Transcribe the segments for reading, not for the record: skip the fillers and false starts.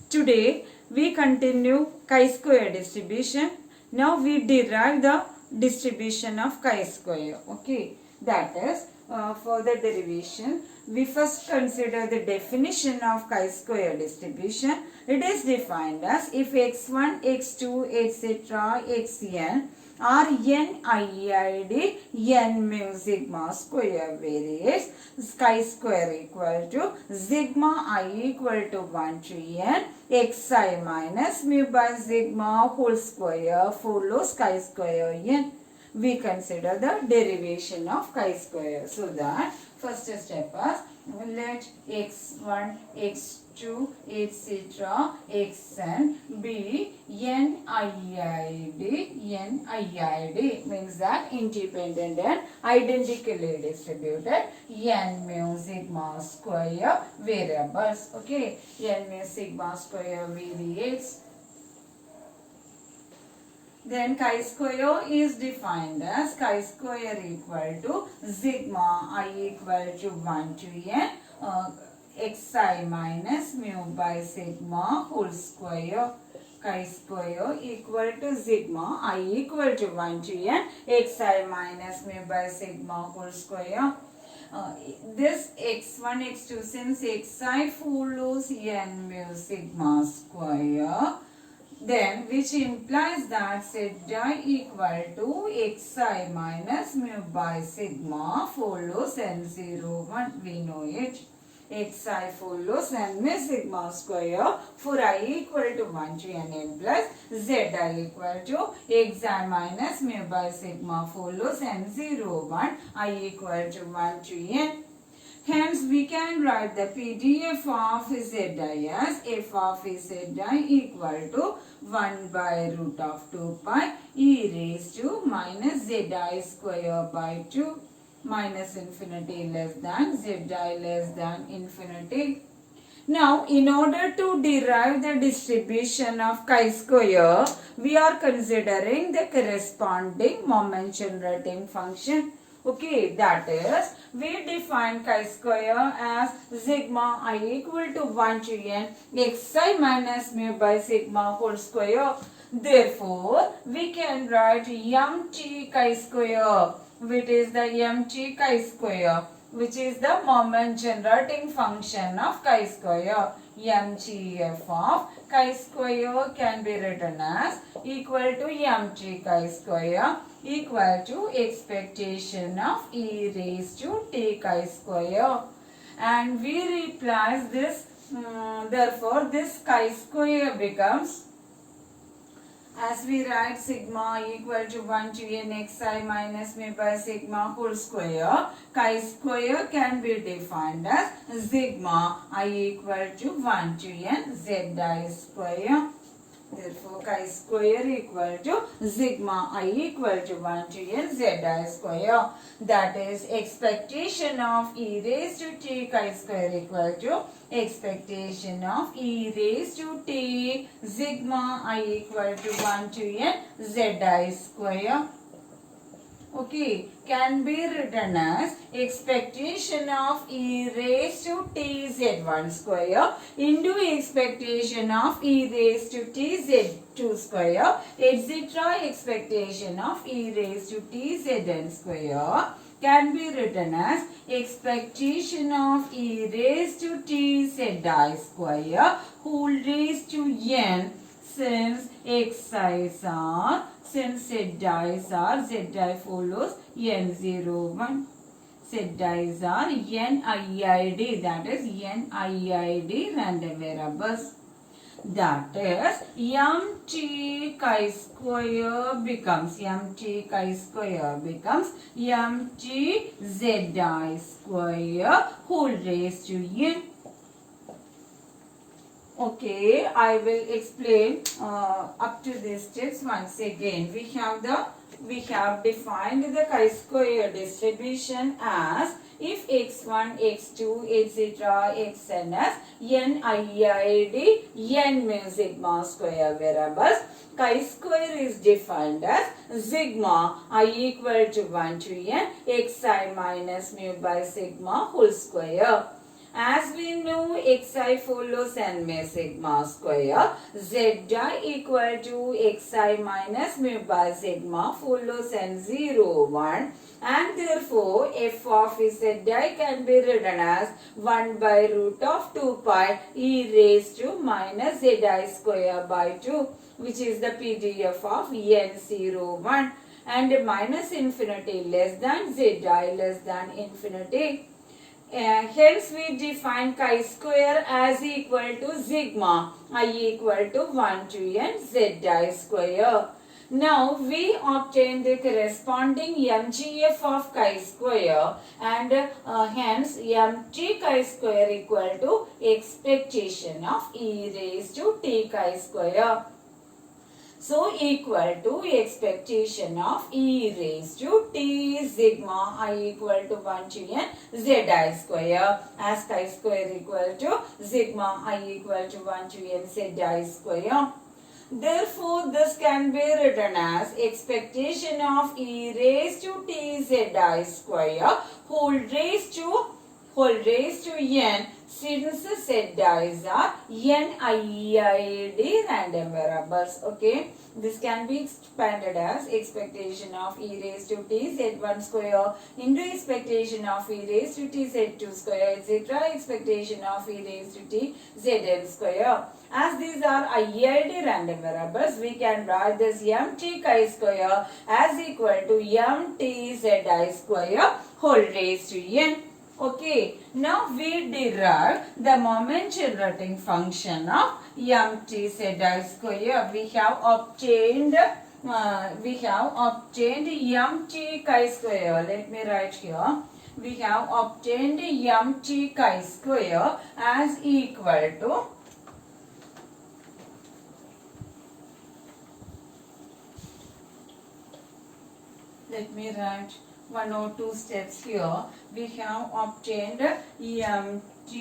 Today we continue chi-square distribution. Now we derive the distribution of chi-square. Okay, that is for the derivation. We first consider the definition of chi-square distribution. It is defined as if x1, x2, etc., xn are n IID n mu sigma square variates chi square equal to sigma I equal to 1 to n xi minus mu by sigma whole square follows chi square n. We consider the derivation of chi square. So that first step is let x1, x2, etc., xn be NIID means that independent and identically distributed n mu sigma square variables. Okay, n mu sigma square variates. Then chi square is defined as chi square equal to sigma I equal to 1 to n xi minus mu by sigma whole square. Chi square equal to sigma I equal to 1 to n xi minus mu by sigma whole square. This x1, x2 since xi follows n mu sigma square, then which implies that zi equal to xi minus mu by sigma follows n01. We know it. Xi follows n mu sigma square for I equal to 1 to n plus zi equal to xi minus mu by sigma follows n01 I equal to 1 to n. Hence, we can write the PDF of Zi as f of Zi equal to 1 by root of 2 pi e raised to minus Zi square by 2 minus infinity less than Zi less than infinity. Now, in order to derive the distribution of chi square, we are considering the corresponding moment generating function. Okay, that is, we define chi square as sigma I equal to 1 to n xi minus mu by sigma whole square. Therefore, we can write mt chi square, which is the mt chi square, which is the moment generating function of chi square. MGF of chi square can be written as equal to mt chi square equal to expectation of e raised to t chi square, and we replace this, therefore this chi square becomes, as we write sigma equal to 1 to n xi minus mu by sigma whole square, chi square can be defined as sigma I equal to 1 to n zi square. Therefore, chi square equal to sigma I equal to 1 to n zi square. That is expectation of e raised to t chi square equal to expectation of e raised to t sigma I equal to 1 to n zi square. Okay, can be written as expectation of e raised to t z1 square into expectation of e raised to t z2 square, etc. expectation of e raised to t zn square can be written as expectation of e raised to t z square whole raised to n, since xi's are, since zi's are, zi follows n01. Zi's are NIID, that is NIID random variables. That is mt chi square becomes mt chi square becomes mt zi square whole raised to n. Okay, I will explain up to these steps once again. We have defined the chi square distribution as if x1, x2, etc., xn as NIID n mu sigma square variables. Chi square is defined as sigma I equal to 1 to n xi minus mu by sigma whole square. As we know, xi follows n by sigma square. Zi equal to xi minus mu by sigma follows n 0, 1. And therefore, f of zi can be written as 1 by root of 2 pi e raised to minus zi square by 2, which is the PDF of n 0, 1. And minus infinity less than zi less than infinity. Hence we define chi square as equal to sigma I equal to 1 to n zi square. Now we obtain the corresponding MGF of chi square, and hence mt chi square equal to expectation of e raised to t chi square. So equal to expectation of e raised to t sigma I equal to 1 to n zi square, as chi square equal to sigma I equal to 1 to n zi square. Therefore, this can be written as expectation of e raised to t zi square whole raised to n, since zi's are NIEID random variables. Okay, this can be expanded as expectation of e raised to t z1 square into expectation of e raised to t z2 square, etc. expectation of e raised to t zn square. As these are IEID random variables, we can write this mt chi square as equal to mt zi square whole raised to n. Okay, now we derive the moment generating function of mt zi square. We have obtained mt chi square. Let me write here. We have obtained mt chi square as equal to let me write 1 or 2 steps here. We have obtained mt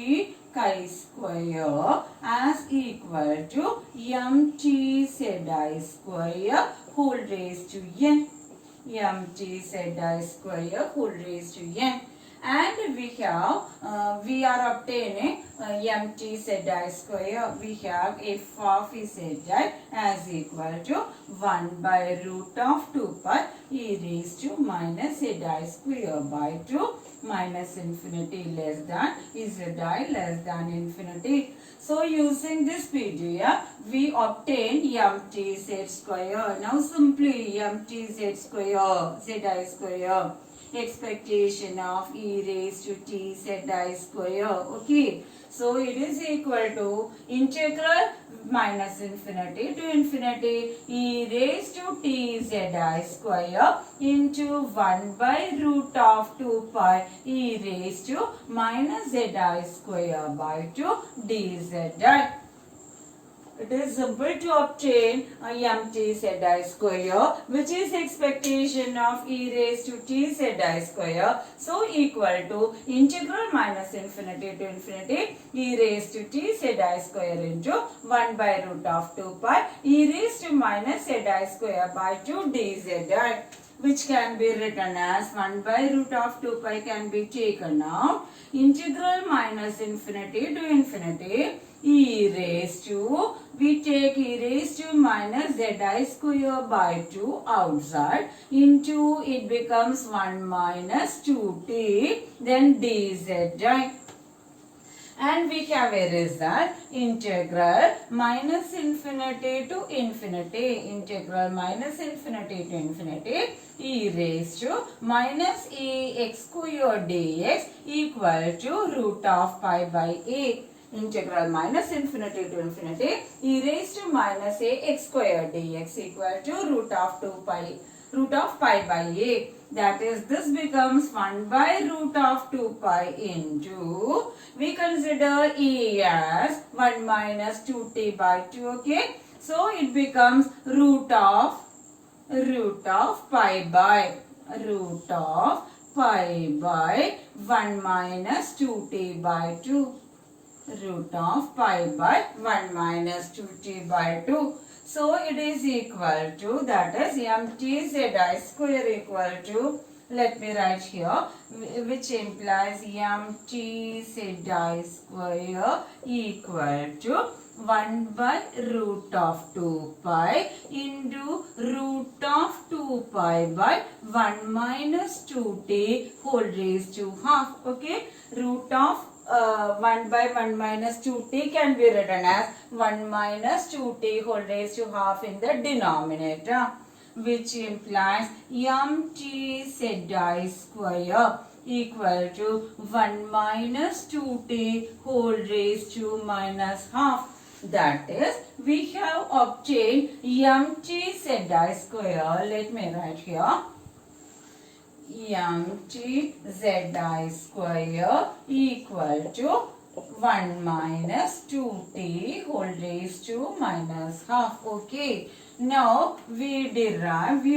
chi square as equal to mt zi square whole raised to n. Mt zi square whole raised to n. And we are obtaining mt zi square. We have f of zi as equal to 1 by root of 2 pi e raised to minus zi square by 2, minus infinity less than zi less than infinity. So using this PDF, we obtain mt z square. Now simply mt z square, zi square, expectation of e raised to t zi square. Okay, so it is equal to integral minus infinity to infinity e raised to t zi square into 1 by root of 2 pi e raised to minus zi square by 2 dz. It is simple to obtain mt zi square, which is expectation of e raised to t zi square. So equal to integral minus infinity to infinity e raised to t zi square into 1 by root of 2 pi e raised to minus zi square by 2 dz, which can be written as 1 by root of 2 pi can be taken out. Integral minus infinity to infinity e raised to, we take e raised to minus zi square by 2 outside into, it becomes 1 minus 2t then dz. And we have a result integral minus infinity to infinity, integral minus infinity to infinity e raised to minus ax square dx equal to root of pi by a. Integral minus infinity to infinity e raised to minus ax square dx equal to root of pi by a. That is, this becomes 1 by root of 2 pi into, we consider e as 1 minus 2t by 2. Okay, so it becomes root of pi by 1 minus 2t by 2. Root of pi by 1 minus 2t by 2. So it is equal to, that is mt zi square equal to Let me write here, which implies mt z square equal to 1 by root of 2 pi into root of 2 pi by 1 minus 2t whole raised to half. Okay, root of 1 by 1 minus 2t can be written as 1 minus 2t whole raised to half in the denominator, which implies mt z square equal to 1 minus 2t whole raised to minus half. That is, we have obtained mt z square. Let me write here. mt z square equal to 1 minus 2t whole raised to minus half. Okay. Now we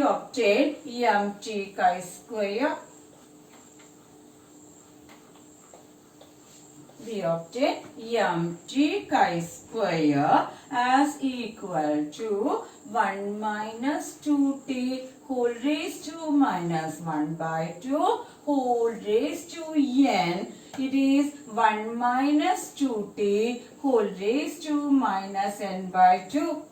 obtain mt chi square. We obtain mt chi square as equal to 1 minus 2t whole raised to minus 1 by 2 whole raised to n. It is 1 minus 2t whole raised to minus n by 2.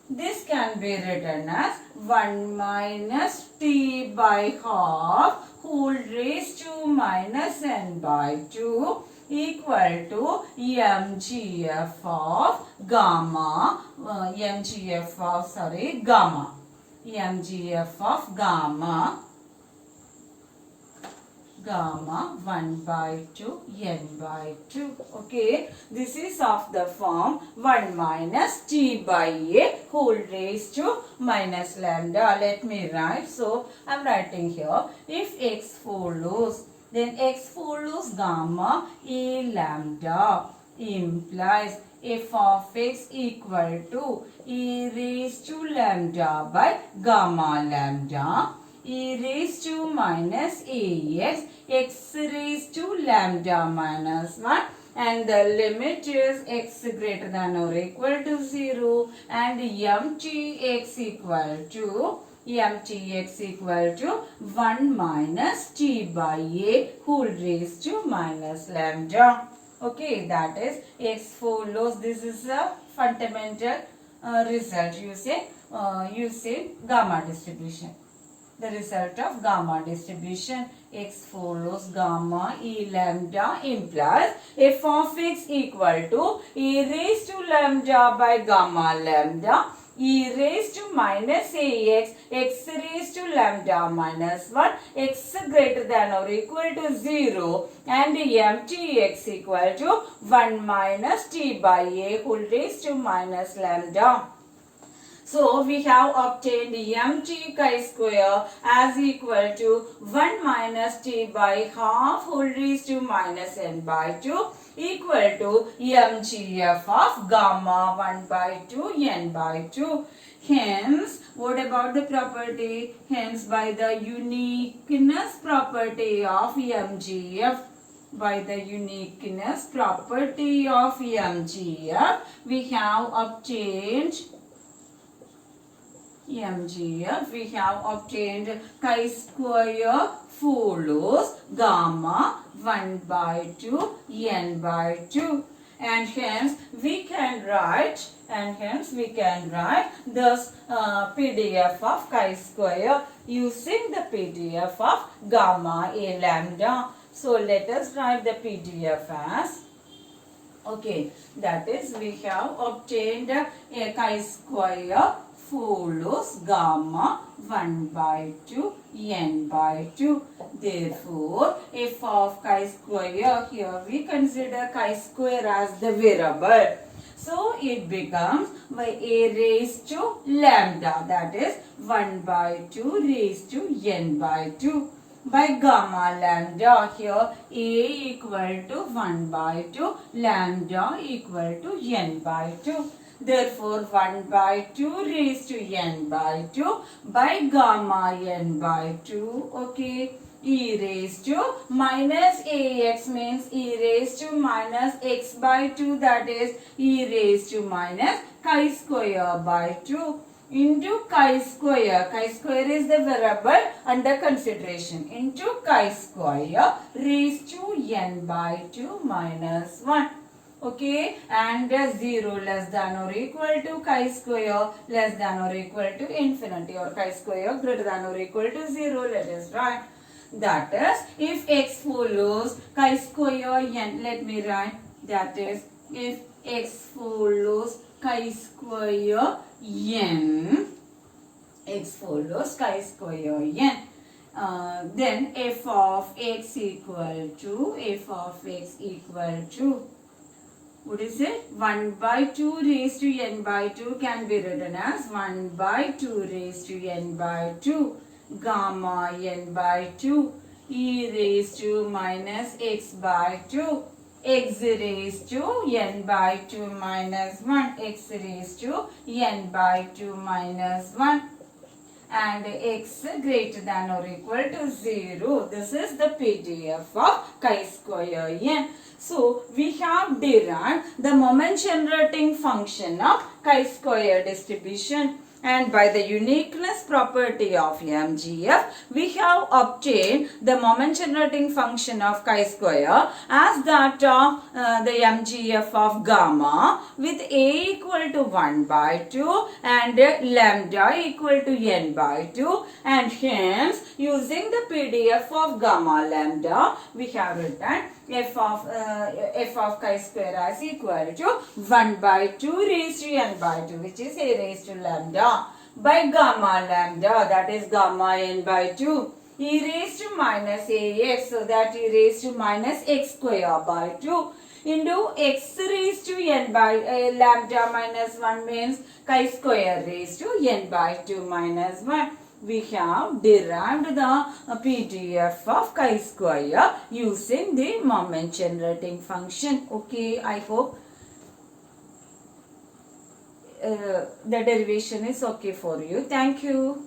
This can be written as 1 minus t by half whole raised to minus n by 2 equal to MGF of gamma, MGF of gamma 1 by 2 n by 2. Okay, this is of the form 1 minus t by a whole raised to minus lambda. Let me write. So I am writing here, if x follows, then x follows gamma a lambda implies f of x equal to e raised to lambda by gamma lambda e raised to minus ax x raised to lambda minus 1, and the limit is x greater than or equal to 0, and mtx equal to 1 minus t by a whole raised to minus lambda. Okay, that is x follows. This is a fundamental result using gamma distribution. The result of gamma distribution, x follows gamma e lambda implies f of x equal to e raised to lambda by gamma lambda e raised to minus ax x raised to lambda minus 1 x greater than or equal to 0, and mtx equal to 1 minus t by a whole raised to minus lambda. So we have obtained mt chi square as equal to 1 minus t by half whole raised to minus n by 2 equal to mgf of gamma 1 by 2 n by 2. Hence, what about the property? Hence, by the uniqueness property of mgf, we have obtained chi square follows gamma 1 by 2 n by 2, and hence we can write this PDF of chi square using the PDF of gamma a lambda. So let us write the PDF as, okay, that is, we have obtained a chi square follows gamma 1 by 2 n by 2. Therefore, f of chi square, here we consider chi square as the variable. So, it becomes by a raised to lambda, that is 1 by 2 raised to n by 2. By gamma lambda, here a equal to 1 by 2, lambda equal to n by 2. Therefore, 1 by 2 raised to n by 2 by gamma n by 2. Okay. E raised to minus ax means e raised to minus x by 2, that is e raised to minus chi square by 2. into chi square. Chi square is the variable under consideration. Into chi square raised to n by 2 minus 1. Okay, and 0 less than or equal to chi square less than or equal to infinity, or chi square greater than or equal to 0. Let us write. That is, if x follows chi square n, let me write. That is, if x follows chi square n, x follows chi square n, then f of x equal to, what is it? 1 by 2 raised to n by 2 can be written as 1 by 2 raised to n by 2 gamma n by 2 e raised to minus x by 2 x raised to n by 2 minus 1 x raised to n by 2 minus 1 and x greater than or equal to 0. This is the PDF of chi square n. So, we have derived the moment generating function of chi square distribution, and by the uniqueness property of MGF, we have obtained the moment generating function of chi square as that of the MGF of gamma with a equal to 1 by 2 and lambda equal to n by 2, and hence using the PDF of gamma lambda, we have written f of chi square as equal to 1 by 2 raised to n by 2, which is a raised to lambda, by gamma lambda, that is gamma n by 2, e raised to minus ax, so that e raised to minus x square by 2 into x raised to n by lambda minus 1 means chi square raised to n by 2 minus 1. We have derived the PDF of chi square using the moment generating function. Okay, I hope the derivation is okay for you. Thank you.